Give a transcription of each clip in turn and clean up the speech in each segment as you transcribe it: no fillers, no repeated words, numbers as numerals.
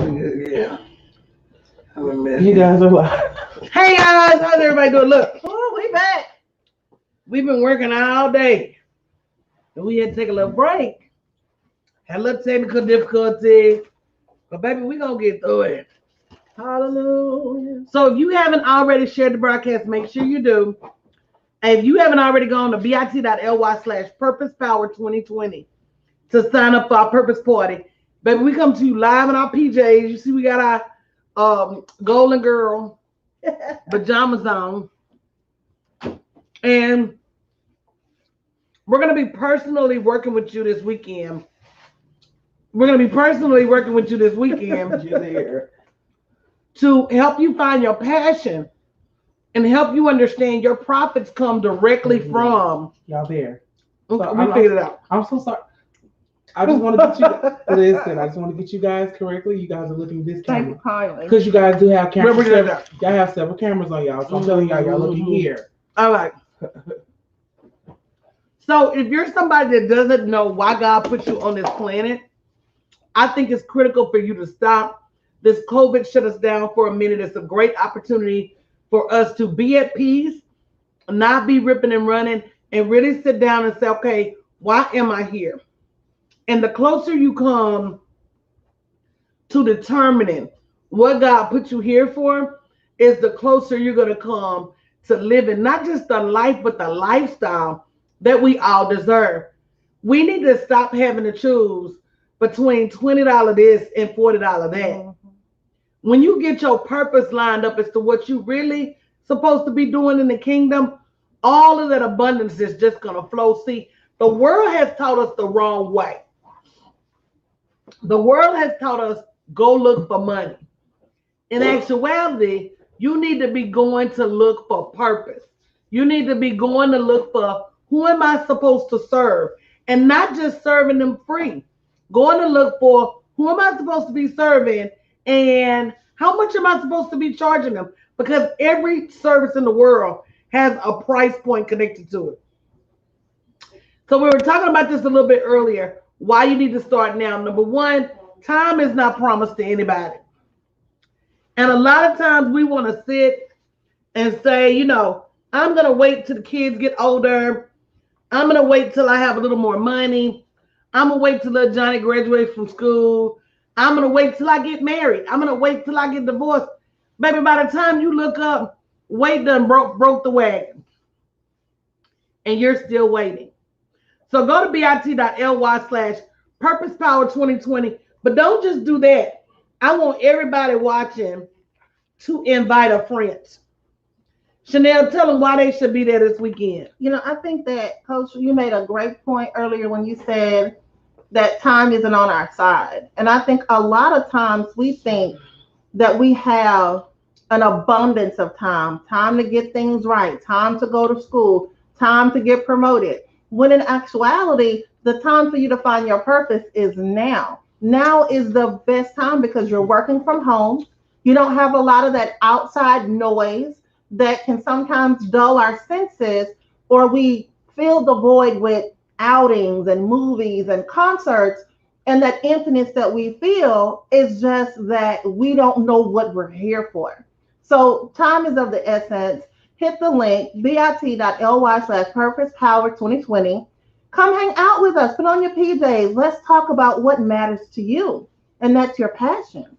Yeah. You guys are live. Hey guys, how's everybody doing? Look, we back. We've been working all day. And we had to take a little break. Had a little technical difficulty. But baby, we gonna get through it. Hallelujah. So if you haven't already shared the broadcast, make sure you do. And if you haven't already gone to bit.ly/purposepower2020 to sign up for our purpose party. Baby, we come to you live in our PJs. You see, we got our golden girl pajamas on. And we're going to be personally working with you this weekend. To help you find your passion and help you understand your profits come directly from. Y'all there. So we figured it out. I'm so sorry. I just want to get you. Listen, I just want to get you guys correctly. You guys are looking this Thank you camera kindly. because you guys do have cameras. Y'all have several cameras on y'all. So I'm telling y'all looking here. All right. So if you're somebody that doesn't know why God put you on this planet, I think it's critical for you to stop. This COVID shut us down for a minute. It's a great opportunity for us to be at peace, not be ripping and running, and really sit down and say, okay, why am I here? And the closer you come to determining what God put you here for, is the closer you're going to come to living not just the life, but the lifestyle that we all deserve. We need to stop having to choose between $20 this and $40 that. Mm-hmm. When you get your purpose lined up as to what you really supposed to be doing in the kingdom, all of that abundance is just going to flow. See, the world has taught us the wrong way. The world has taught us go look for money. In actuality, you need to be going to look for purpose. You need to be going to look for who am I supposed to serve, and not just serving them free. Going to look for who am I supposed to be serving and how much am I supposed to be charging them, because every service in the world has a price point connected to it. So we were talking about this a little bit earlier. Why you need to start now. Number one, time is not promised to anybody. And a lot of times we want to sit and say, you know, I'm going to wait till the kids get older. I'm going to wait till I have a little more money. I'm going to wait till little Johnny graduates from school. I'm going to wait till I get married. I'm going to wait till I get divorced. Baby, by the time you look up, weight done broke the wagon. And you're still waiting. So go to bit.ly/purposepower2020. But don't just do that. I want everybody watching to invite a friend. Chanel, tell them why they should be there this weekend. You know, I think that, Coach, you made a great point earlier when you said that time isn't on our side. And I think a lot of times we think that we have an abundance of time to get things right, time to go to school, time to get promoted. When in actuality, the time for you to find your purpose is now. Now is the best time because you're working from home. You don't have a lot of that outside noise that can sometimes dull our senses, or we fill the void with outings and movies and concerts. And that emptiness that we feel is just that we don't know what we're here for. So time is of the essence. Hit the link, bit.ly/purposepower2020. Come hang out with us. Put on your PJs. Let's talk about what matters to you. And that's your passion.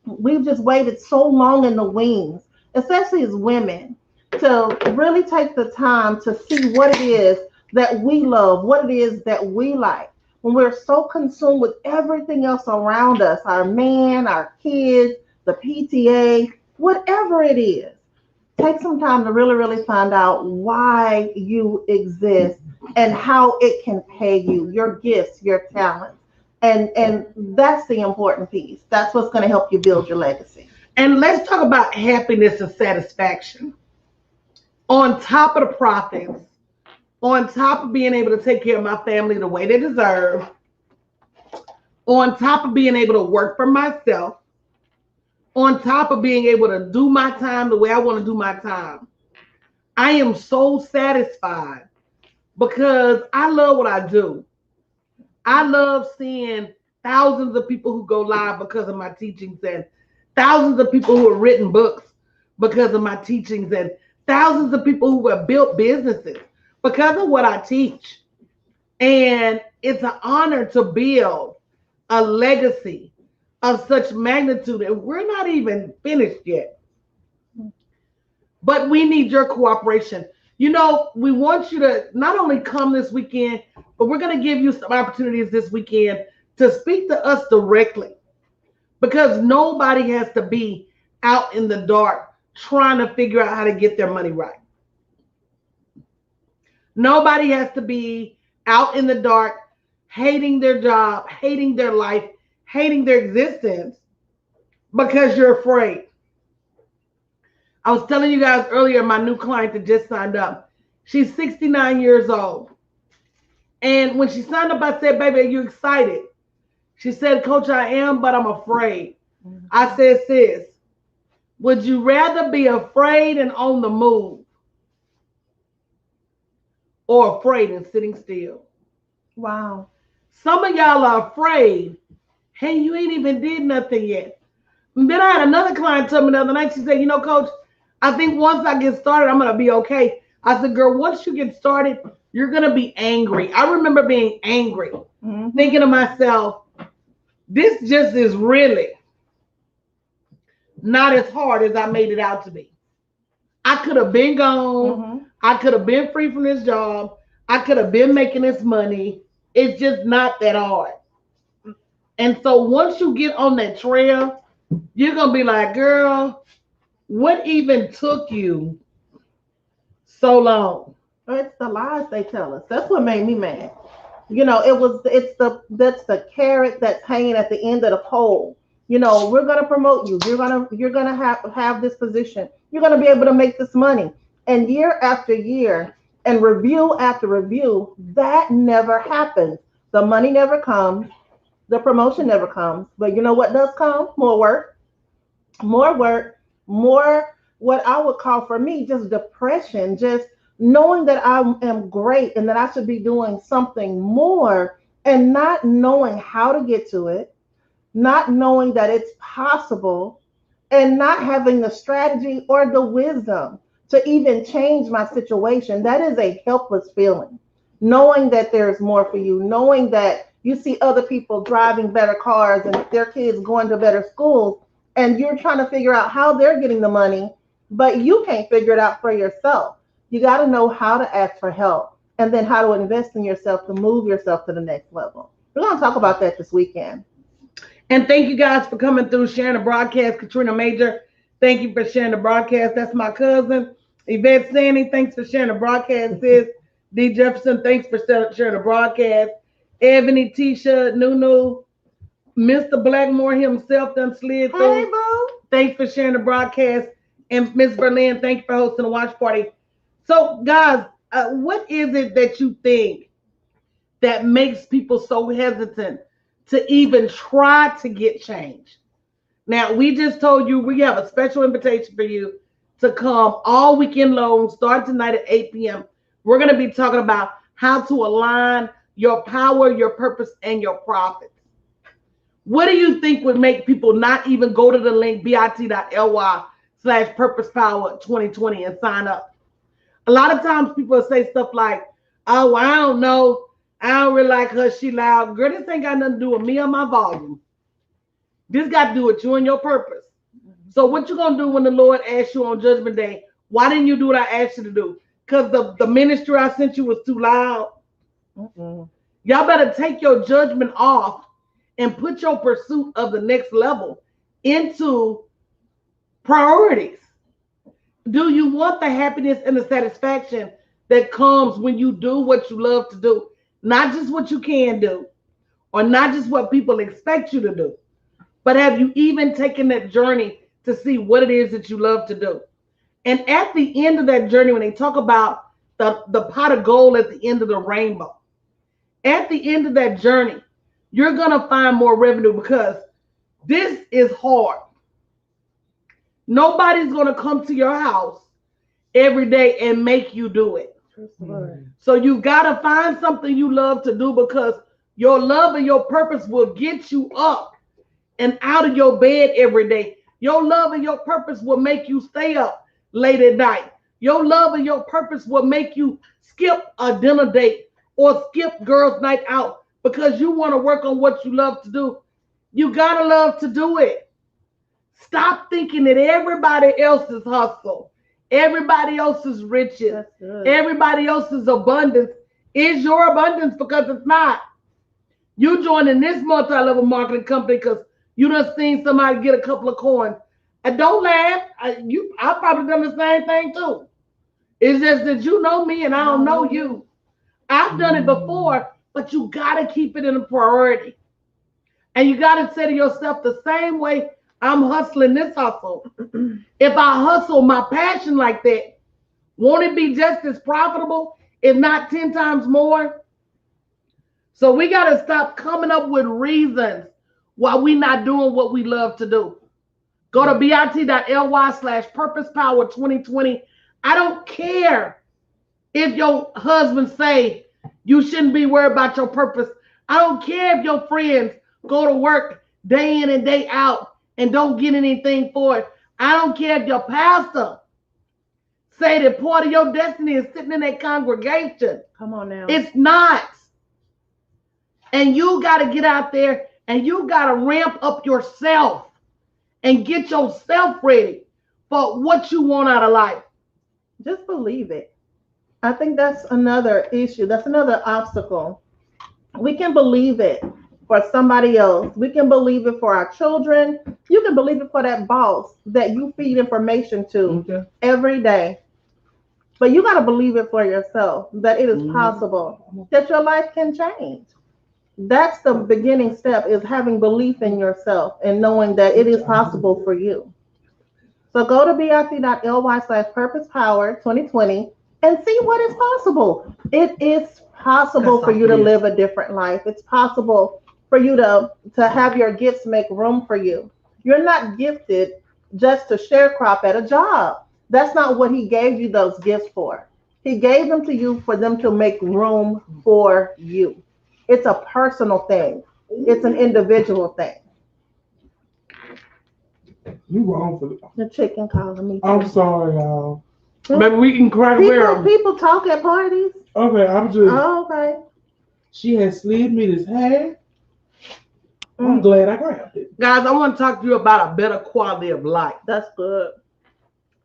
We've just waited so long in the wings, especially as women, to really take the time to see what it is that we love, what it is that we like. When we're so consumed with everything else around us, our man, our kids, the PTA, whatever it is, take some time to really, really find out why you exist and how it can pay you, your gifts, your talents. And that's the important piece. That's what's going to help you build your legacy. And let's talk about happiness and satisfaction. On top of the profits, on top of being able to take care of my family the way they deserve, on top of being able to work for myself, on top of being able to do my time the way I want to do my time, I am so satisfied because I love what I do. I love seeing thousands of people who go live because of my teachings, and thousands of people who have written books because of my teachings, and thousands of people who have built businesses because of what I teach. And it's an honor to build a legacy of such magnitude. And we're not even finished yet. But we need your cooperation. You know, we want you to not only come this weekend, but we're going to give you some opportunities this weekend to speak to us directly. Because nobody has to be out in the dark trying to figure out how to get their money right. Nobody has to be out in the dark hating their job, hating their life, hating their existence because you're afraid. I was telling you guys earlier, my new client that just signed up, she's 69 years old. And when she signed up, I said, baby, are you excited? She said, Coach, I am, but I'm afraid. I said, sis, would you rather be afraid and on the move or afraid and sitting still? Wow. Some of y'all are afraid. Hey, you ain't even did nothing yet. And then I had another client tell me the other night, she said, you know, Coach, I think once I get started, I'm going to be okay. I said, girl, once you get started, you're going to be angry. I remember being angry, thinking to myself, this just is really not as hard as I made it out to be. I could have been gone. I could have been free from this job. I could have been making this money. It's just not that hard. And so once you get on that trail, you're going to be like, girl, what even took you so long? It's the lies they tell us. That's what made me mad. You know, that's the carrot that's hanging at the end of the pole. You know, we're gonna promote you. You're gonna have this position. You're gonna be able to make this money. And year after year, and review after review, that never happens. The money never comes. The promotion never comes. But you know what does come? More work, more what I would call for me just depression, just knowing that I am great and that I should be doing something more and not knowing how to get to it, not knowing that it's possible, and not having the strategy or the wisdom to even change my situation. That is a helpless feeling. Knowing that there's more for you, knowing that you see other people driving better cars and their kids going to better schools, and you're trying to figure out how they're getting the money, but you can't figure it out for yourself. You got to know how to ask for help and then how to invest in yourself to move yourself to the next level. We're going to talk about that this weekend. And thank you guys for coming through, sharing the broadcast. Katrina Major, thank you for sharing the broadcast. That's my cousin. Yvette Sandy, thanks for sharing the broadcast, sis. D. Jefferson, thanks for sharing the broadcast. Ebony, Tisha, Nunu, Mr. Blackmore himself done slid through. Hey, boo. Thanks for sharing the broadcast. And Miss Berlin, thank you for hosting the watch party. So, guys, what is it that you think that makes people so hesitant to even try to get change? Now, we just told you we have a special invitation for you to come all weekend long, starting tonight at 8 p.m. We're going to be talking about how to align your power, your purpose, and your profits. What do you think would make people not even go to the link bit.ly/purposepower2020 and sign up? A lot of times people say stuff like, oh, well, I don't know. I don't really like her. She loud. Girl, this ain't got nothing to do with me or my volume. This got to do with you and your purpose. So what you going to do when the Lord asks you on Judgment Day, why didn't you do what I asked you to do? Because the ministry I sent you was too loud. Y'all better take your judgment off and put your pursuit of the next level into priorities. Do you want the happiness and the satisfaction that comes when you do what you love to do? Not just what you can do, or not just what people expect you to do, but have you even taken that journey to see what it is that you love to do? And at the end of that journey, when they talk about the pot of gold at the end of the rainbow, at the end of that journey, you're going to find more revenue because this is hard. Nobody's going to come to your house every day and make you do it. So you got to find something you love to do, because Your love and your purpose will get you up and out of your bed every day. Your love and your purpose will make you stay up late at night. Your love and your purpose will make you skip a dinner date or skip girls' night out because you want to work on what you love to do. You got to love to do it. Stop thinking that everybody else's hustle, everybody else's riches, everybody else's abundance is your abundance, because it's not. You joining this multi-level marketing company because you done seen somebody get a couple of coins. And don't laugh. I probably done the same thing too. It's just that you know me and I don't know you. I've done it before, but you got to keep it in a priority. And you got to say to yourself, the same way I'm hustling this hustle, if I hustle my passion like that, won't it be just as profitable, if not 10 times more? So we got to stop coming up with reasons why we're not doing what we love to do. Go to bit.ly/purposepower2020. I don't care if your husband say you shouldn't be worried about your purpose. I don't care if your friends go to work day in and day out and don't get anything for it. I don't care if your pastor say that part of your destiny is sitting in that congregation. Come on now. It's not. And you got to get out there and you got to ramp up yourself and get yourself ready for what you want out of life. Just believe it. I think that's another issue. That's another obstacle. We can believe it for somebody else. We can believe it for our children. You can believe it for that boss that you feed information to every day. But you got to believe it for yourself, that it is possible, that your life can change. That's the beginning step, is having belief in yourself and knowing that it is possible for you. So go to bit.ly/purposepower2020 and see what is possible. It is possible for you to live a different life. It's possible for you to have your gifts make room for you. You're not gifted just to sharecrop at a job. That's not what he gave you those gifts for. He gave them to you for them to make room for you. It's a personal thing. It's an individual thing. You wrong for the chicken calling me. I'm sorry, y'all. Maybe we can crack people talk at parties. Okay, I'm just. Oh, okay. She has slid me this hair. I'm glad I grabbed it. Guys, I want to talk to you about a better quality of life. That's good.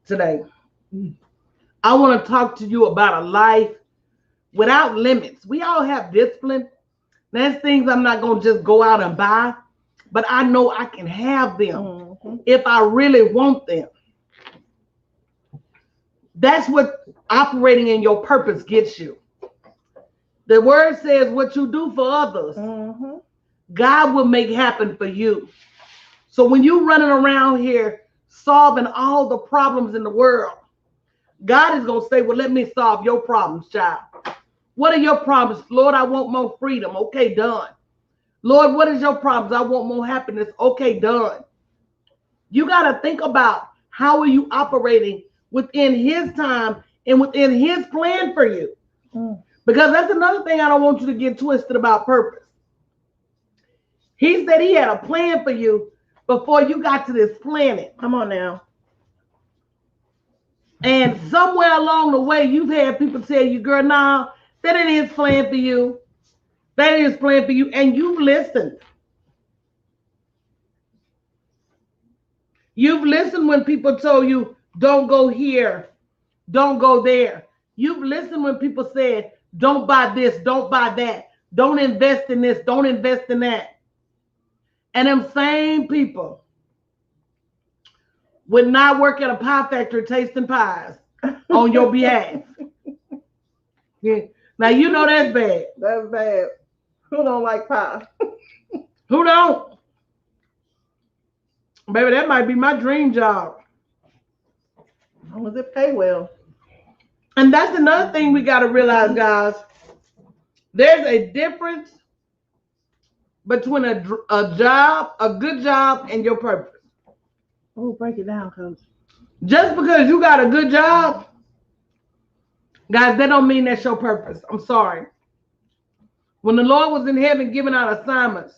Today. I want to talk to you about a life without limits. We all have discipline. There's things I'm not going to just go out and buy, but I know I can have them if I really want them. That's what operating in your purpose gets you. The word says what you do for others, God will make happen for you. So when you're running around here solving all the problems in the world, God is going to say, well, let me solve your problems, child. What are your problems? Lord, I want more freedom. Okay, done. Lord, what is your problems? I want more happiness. Okay, done. You got to think about how are you operating within his time and within his plan for you. Because that's another thing I don't want you to get twisted about purpose. He said he had a plan for you before you got to this planet. Come on now. And somewhere along the way, you've had people tell you, girl, nah, that ain't his plan for you. That ain't his plan for you. And you've listened. You've listened when people told you, don't go here, don't go there. You've listened when people said, don't buy this, don't buy that. Don't invest in this, don't invest in that. And them same people would not work at a pie factory tasting pies on your behalf. Yeah. Now, you know that's bad. That's bad. Who don't like pie? Who don't? Baby, that might be my dream job. As long as it pay well. And that's another thing we got to realize, guys. There's a difference between a job, a good job, and your purpose. Oh, break it down, Coach. Just because you got a good job, guys, that don't mean that's your purpose. I'm sorry. When the Lord was in heaven giving out assignments,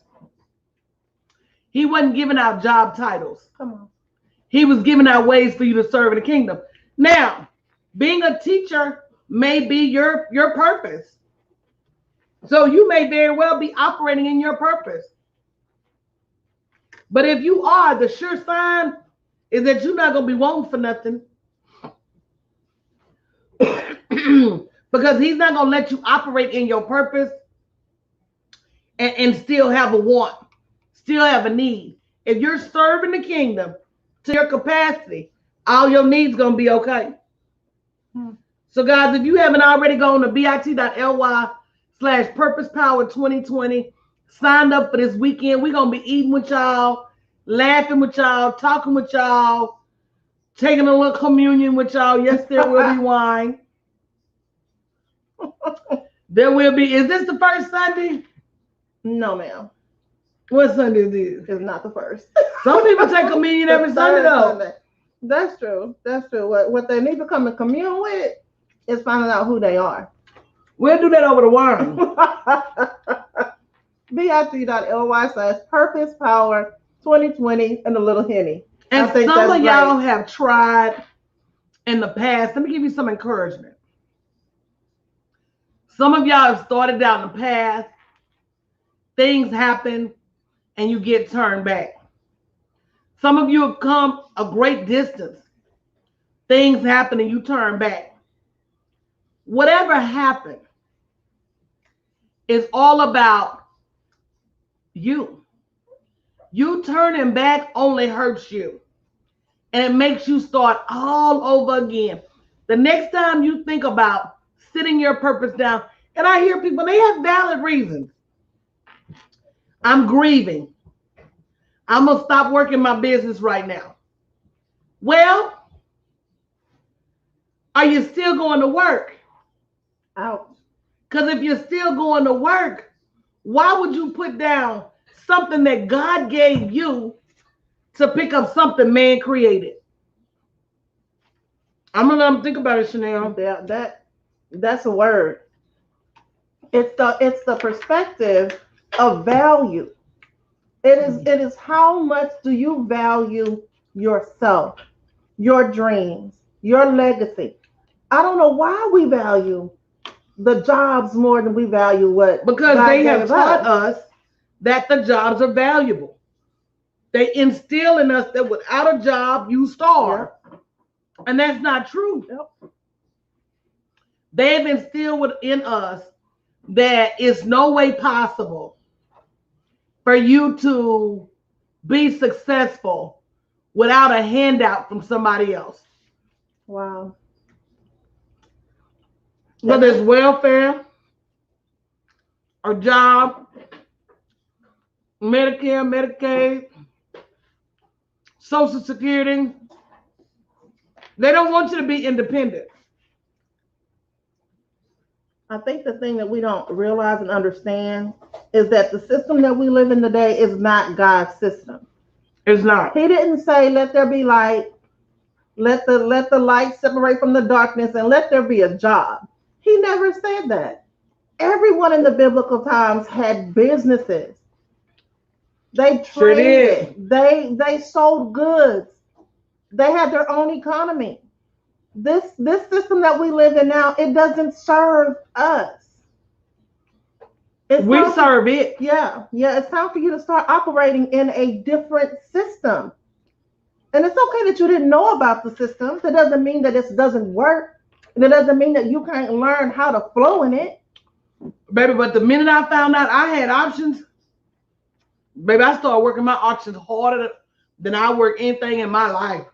he wasn't giving out job titles. Come on. He was giving out ways for you to serve in the kingdom. Now, being a teacher may be your purpose. So you may very well be operating in your purpose. But if you are, the sure sign is that you're not going to be wanting for nothing. Because he's not going to let you operate in your purpose and still have a want, still have a need. If you're serving the kingdom to your capacity, all your needs going to be okay. So guys, if you haven't already gone to bit.ly/purposepower2020, signed up for this weekend, we're going to be eating with y'all, laughing with y'all, talking with y'all, taking a little communion with y'all. Yes, there will be wine. There will be. Is this the first Sunday? No, ma'am. What Sunday is this? It's not the first. Some people take communion every Sunday, though. Sunday. That's true. That's true. What they need to come and commune with is finding out who they are. We'll do that over the wine. bit.ly/purposepower2020 and a little Henny. And some of y'all have tried in the past. Let me give you some encouragement. Some of y'all have started down the path. Things happen and you get turned back. Some of you have come a great distance. Things happen and you turn back. Whatever happened is all about you. You turning back only hurts you. And it makes you start all over again. The next time you think about sitting your purpose down, and I hear people, they have valid reasons. I'm grieving. I'm going to stop working my business right now. Well, are you still going to work? Ouch. Because if you're still going to work, why would you put down something that God gave you to pick up something man created? I'm going to let them think about it, Chanel. That's a word. It's the perspective of value. It is how much do you value yourself, your dreams, your legacy. I don't know why we value the jobs more than we value what because God they have gave taught us that the jobs are valuable. They instill in us that without a job you starve. Yep. And that's not true. Yep. They've instilled within us that it's no way possible for you to be successful without a handout from somebody else. Wow. Whether it's welfare, a job, Medicare, Medicaid, Social Security, they don't want you to be independent. I think the thing that we don't realize and understand is that the system that we live in today is not God's system. It's not. He didn't say, let there be light, let the light separate from the darkness, and let there be a job. He never said that. Everyone in the biblical times had businesses. They traded. They sold goods. They had their own economy. This system that we live in now, it doesn't serve us. We serve it. Yeah. It's time for you to start operating in a different system. And it's okay that you didn't know about the system. That doesn't mean that it doesn't work. And it doesn't mean that you can't learn how to flow in it. Baby, but the minute I found out I had options, baby, I started working my options harder than I work anything in my life.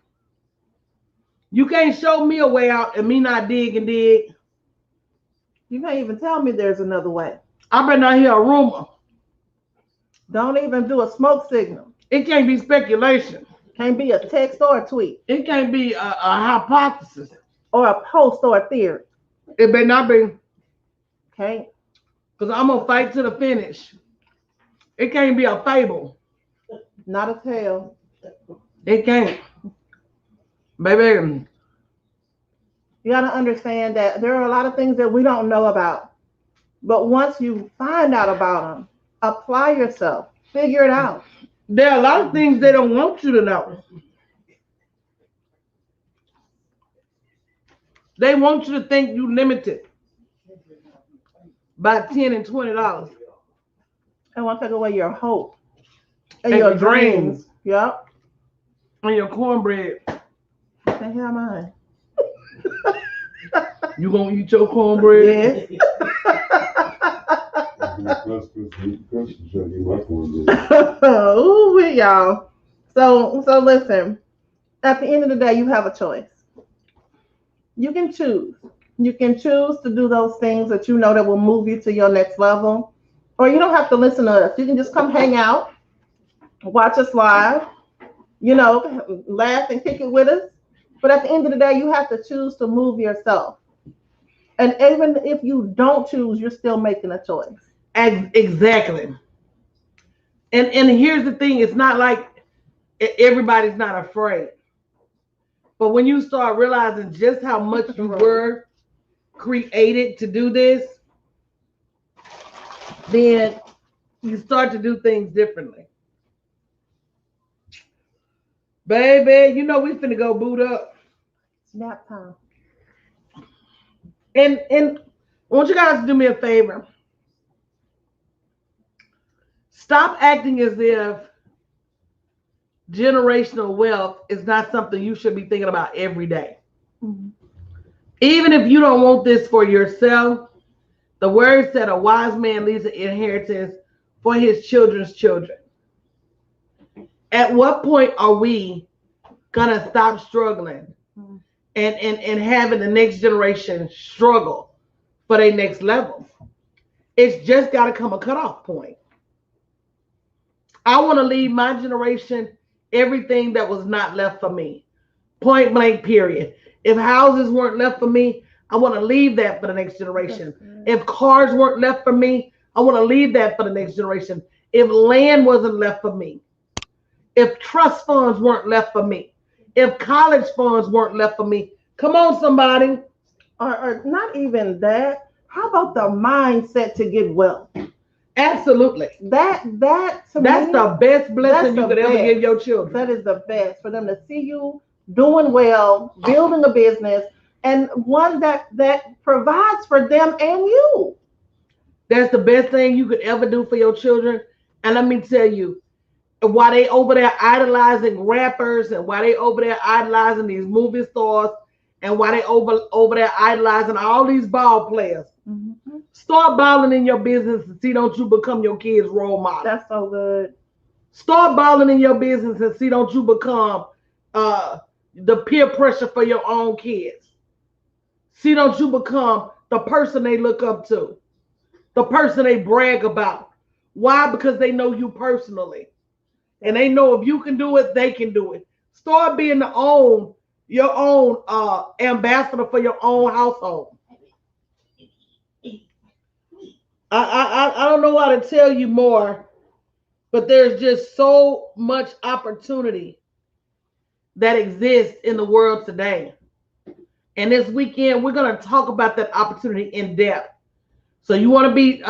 You can't show me a way out and me not dig and dig. You can't even tell me there's another way. I better not hear a rumor. Don't even do a smoke signal. It can't be speculation. Can't be a text or a tweet. It can't be a hypothesis. Or a post or a theory. It better not be. Okay. Because I'm going to fight to the finish. It can't be a fable. Not a tale. It can't. Baby. You got to understand that there are a lot of things that we don't know about. But once you find out about them, apply yourself, figure it out. There are a lot of things they don't want you to know. They want you to think you limited by $10 and $20. They want to take away your hope and And your your dreams. dreams. Yep. And your cornbread. The hell mine. You gonna eat your cornbread? Yes. Ooh, we y'all. So listen. At the end of the day, you have a choice. You can choose. You can choose to do those things that you know that will move you to your next level, or you don't have to listen to us. You can just come hang out, watch us live, laugh and kick it with us. But at the end of the day, you have to choose to move yourself. And even if you don't choose, you're still making a choice. Exactly. And here's the thing, it's not like everybody's not afraid. But when you start realizing just how much you were created to do this, then you start to do things differently. Baby, we finna go boot up. It's nap time. And I want you guys to do me a favor. Stop acting as if generational wealth is not something you should be thinking about every day. Mm-hmm. Even if you don't want this for yourself, the word said a wise man leaves an inheritance for his children's children. At what point are we gonna stop struggling and having the next generation struggle for their next level? It's just got to come a cutoff point. I want to leave my generation everything that was not left for me. Point blank, period. If houses weren't left for me, I want to leave that for the next generation. If cars weren't left for me, I want to leave that for the next generation. If land wasn't left for me, if trust funds weren't left for me, if college funds weren't left for me, come on, somebody. Or not even that. How about the mindset to get wealth? Absolutely. That's the best blessing you could ever give your children. That is the best, for them to see you doing well, building a business, and one that provides for them and you. That's the best thing you could ever do for your children. And let me tell you, while they over there idolizing rappers, and while they over there idolizing these movie stars, and while they over there idolizing all these ball players, start balling in your business and see don't you become your kids' role model. That's so good. Start balling in your business and see don't you become the peer pressure for your own kids. See don't you become the person they look up to, the person they brag about. Why? Because they know you personally. And they know if you can do it, they can do it. Start being your own ambassador for your own household. I don't know how to tell you more, but there's just so much opportunity that exists in the world today. And this weekend, we're going to talk about that opportunity in depth. So you want to be,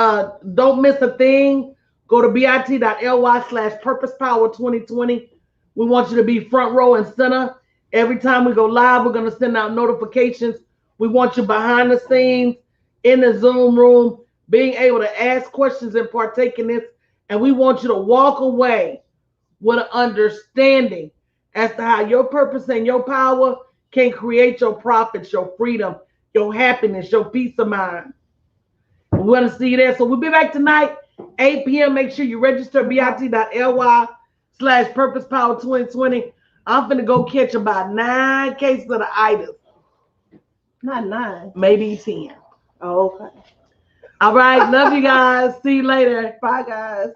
don't miss a thing. Go to bit.ly/purposepower2020. We want you to be front row and center. Every time we go live, we're going to send out notifications. We want you behind the scenes in the Zoom room, being able to ask questions and partake in this. And we want you to walk away with an understanding as to how your purpose and your power can create your profits, your freedom, your happiness, your peace of mind. We want to see you there. So we'll be back tonight, 8 p.m. Make sure you register bit.ly/purposepower2020. I'm finna go catch about 9 cases of the itis. Not 9. Maybe 10. Oh, okay. All right. Love you guys. See you later. Bye, guys.